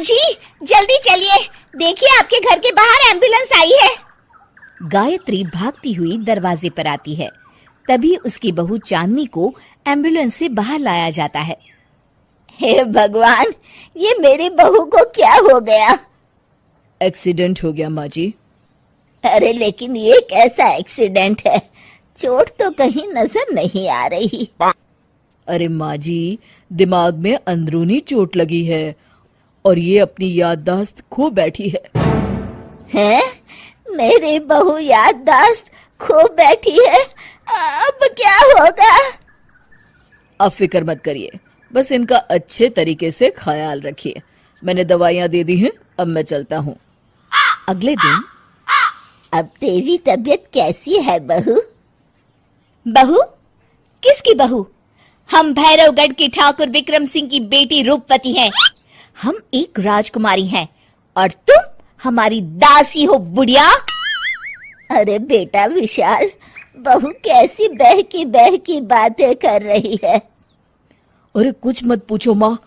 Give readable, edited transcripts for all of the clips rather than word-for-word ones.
जी जल्दी चलिए, देखिए आपके घर के बाहर एम्बुलेंस आई है। गायत्री भागती हुई दरवाजे पर आती है। तभी उसकी बहू चांदनी को एम्बुलेंस से बाहर लाया जाता है। हे भगवान, ये मेरी बहू को क्या हो गया? एक्सीडेंट हो गया माँ जी। अरे लेकिन ये कैसा एक्सीडेंट है? चोट तो कहीं नजर नहीं आ रही। अरे माँ जी, दिमाग में अंदरूनी चोट लगी है और ये अपनी याददाश्त खो बैठी है। हैं? मेरी बहू याददाश्त खो बैठी है, अब क्या होगा? आप फिक्र मत करिए, बस इनका अच्छे तरीके से ख्याल रखिए। मैंने दवाइयाँ दे दी हैं, अब मैं चलता हूँ। अगले दिन अब तेरी तबीयत कैसी है बहू? बहू? किसकी बहू? हम भैरवगढ़ के ठाकुर विक्रम सिंह की बेटी रूपवती हैं। हम एक राजकुमारी हैं और तुम हमारी दासी हो बुढ़िया। अरे बेटा विशाल, बहू कैसी बहकी बातें कर रही है। अरे कुछ मत पूछो माँ,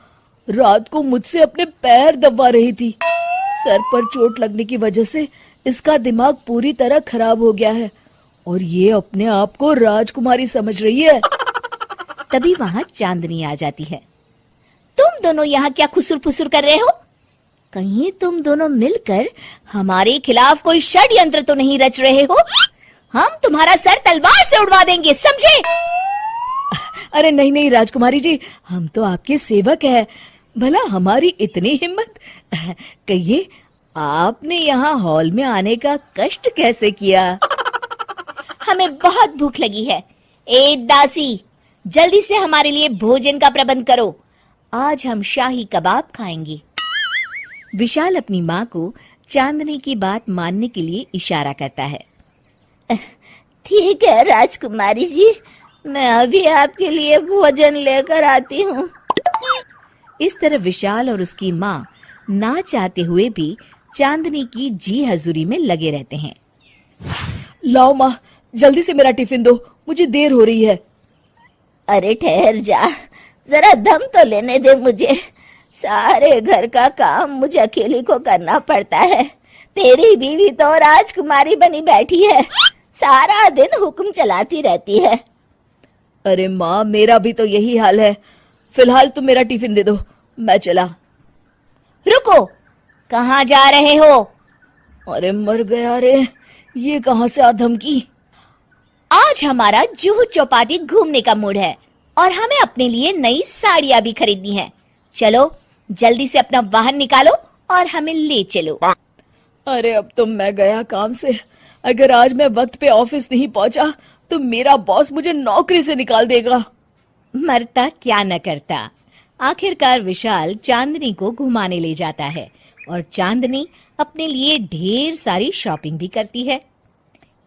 रात को मुझसे अपने पैर दबा रही थी। सर पर चोट लगने की वजह से इसका दिमाग पूरी तरह खराब हो गया है और ये अपने आप को राजकुमारी समझ रही है। तभी वहां चांदनी आ जाती है। तुम दोनों यहाँ क्या खुसुर फुसुर कर रहे हो? कहीं तुम दोनों मिलकर हमारे खिलाफ कोई षड्यंत्र तो नहीं रच रहे हो? हम तुम्हारा सर तलवार से उड़वा देंगे, समझे? अरे नहीं नहीं राजकुमारी जी, हम तो आपके सेवक हैं। भला हमारी इतनी हिम्मत? कहिए, आपने यहाँ हॉल में आने का कष्ट कैसे किया? हमें बहुत भूख लगी है। ए दासी, जल्दी से हमारे लिए भोजन का प्रबंध करो। आज हम शाही कबाब खाएंगे। विशाल अपनी माँ को चांदनी की बात मानने के लिए इशारा करता है। ठीक है राजकुमारी जी, मैं अभी आपके लिए भोजन लेकर आती हूँ। इस तरह विशाल और उसकी माँ ना चाहते हुए भी चांदनी की जी हजूरी में लगे रहते हैं। लाओ माँ, जल्दी से मेरा टिफिन दो, मुझे देर हो रही है। अरे ठहर जा, जरा दम तो लेने दे मुझे। सारे घर का काम मुझे अकेली को करना पड़ता है। तेरी बीवी तो राजकुमारी बनी बैठी है, सारा दिन हुक्म चलाती रहती है। अरे माँ, मेरा भी तो यही हाल है। फिलहाल तुम मेरा टिफिन दे दो, मैं चला। रुको, कहाँ जा रहे हो? अरे मर गया रे, ये कहाँ से आ धमकी? आज हमारा जुहू चौपाटी घूमने का मूड है और हमें अपने लिए नई साड़ियाँ भी खरीदनी है। चलो जल्दी से अपना वाहन निकालो और हमें ले चलो। अरे अब तो मैं गया काम से। अगर आज मैं वक्त पे ऑफिस नहीं पहुंचा तो मेरा बॉस मुझे नौकरी से निकाल देगा। मरता क्या न करता। आखिरकार विशाल चांदनी को घुमाने ले जाता है और चांदनी अपने लिए ढेर सारी शॉपिंग भी करती है।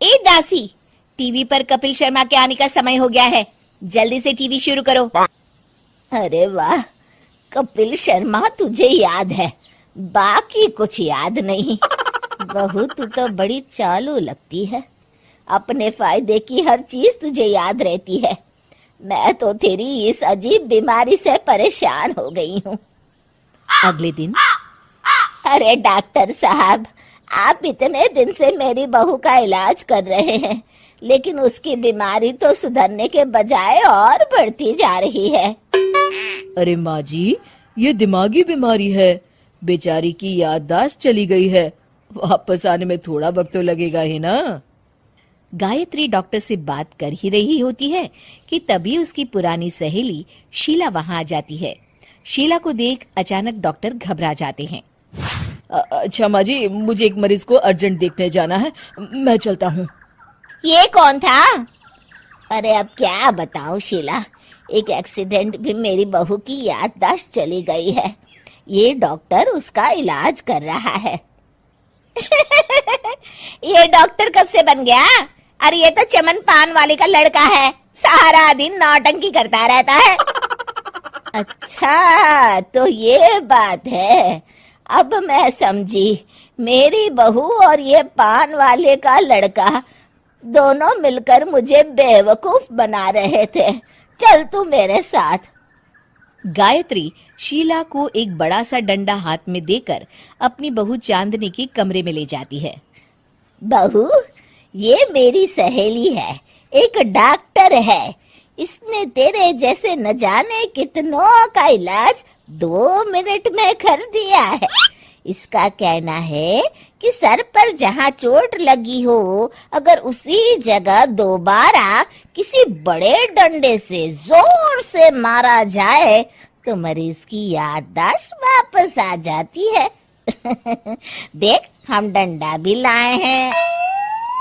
ए दासी, टीवी पर कपिल शर्मा के आने का समय हो गया है, जल्दी से टीवी शुरू करो। अरे वाह, कपिल शर्मा तुझे याद है, बाकी कुछ याद नहीं। बहू तू तो बड़ी चालू लगती है, अपने फायदे की हर चीज तुझे याद रहती है। मैं तो तेरी इस अजीब बीमारी से परेशान हो गई हूँ। अगले दिन, अरे डॉक्टर साहब, आप इतने दिन से मेरी बहू का इलाज कर रहे हैं, लेकिन उसकी बीमारी तो सुधरने के बजाय और बढ़ती जा रही है। अरे माँ जी, ये दिमागी बीमारी है। बेचारी की याददाश्त चली गई है, वापस आने में थोड़ा वक्त तो लगेगा ही ना। गायत्री डॉक्टर से बात कर ही रही होती है कि तभी उसकी पुरानी सहेली शीला वहां आ जाती है। शीला को देख अचानक डॉक्टर घबरा जाते हैं। अच्छा माँ जी, मुझे एक मरीज को अर्जेंट देखने जाना है, मैं चलता हूँ। ये कौन था? अरे अब क्या बताऊं शीला, एक एक्सीडेंट भी मेरी बहू की याददाश्त चली गई है। ये डॉक्टर उसका इलाज कर रहा है। ये डॉक्टर कब से बन गया? अरे ये तो चमन पान वाले का लड़का है, सारा दिन नौटंकी करता रहता है। अच्छा तो ये बात है, अब मैं समझी। मेरी बहू और ये पान वाले का लड़का दोनों मिलकर मुझे बेवकूफ बना रहे थे। चल तू मेरे साथ। गायत्री शीला को एक बड़ा सा डंडा हाथ में देकर अपनी बहू चांदनी के कमरे में ले जाती है। बहू, ये मेरी सहेली है, एक डॉक्टर है। इसने तेरे जैसे न जाने कितनों का इलाज 2 मिनट में कर दिया है। इसका कहना है कि सर पर जहाँ चोट लगी हो, अगर उसी जगह दोबारा किसी बड़े डंडे से जोर से मारा जाए तो मरीज की याददाश्त वापस आ जाती है। देख, हम डंडा भी लाए हैं।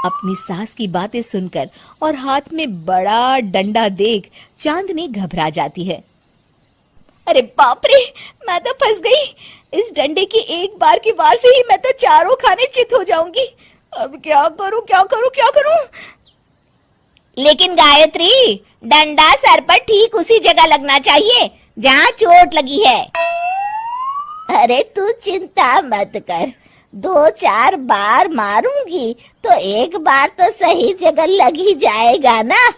अपनी सास की बातें सुनकर और हाथ में बड़ा डंडा देख चांदनी घबरा जाती है। अरे बाप रे, मैं तो फंस गई। इस डंडे की एक बार की वार से ही मैं तो चारों खाने चित हो जाऊंगी। अब क्या करूं, क्या करूं, क्या करूं? लेकिन गायत्री, डंडा सर पर ठीक उसी जगह लगना चाहिए जहाँ चोट लगी है। अरे तू चिंता मत कर, 2-4 बार मारूंगी तो एक बार तो सही जगह लग ही जाएगा ना।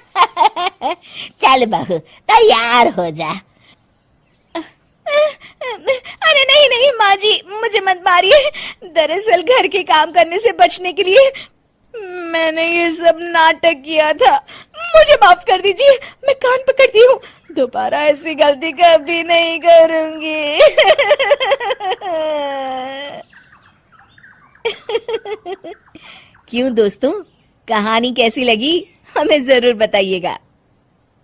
चल बहू, तैयार हो जा। अरे नहीं नहीं माँ जी, मुझे मत मारिए। दरअसल घर के काम करने से बचने के लिए मैंने ये सब नाटक किया था। मुझे माफ कर दीजिए, मैं कान पकड़ती हूँ। दोबारा ऐसी गलती कभी नहीं करूंगी। क्यों दोस्तों, कहानी कैसी लगी हमें जरूर बताइएगा।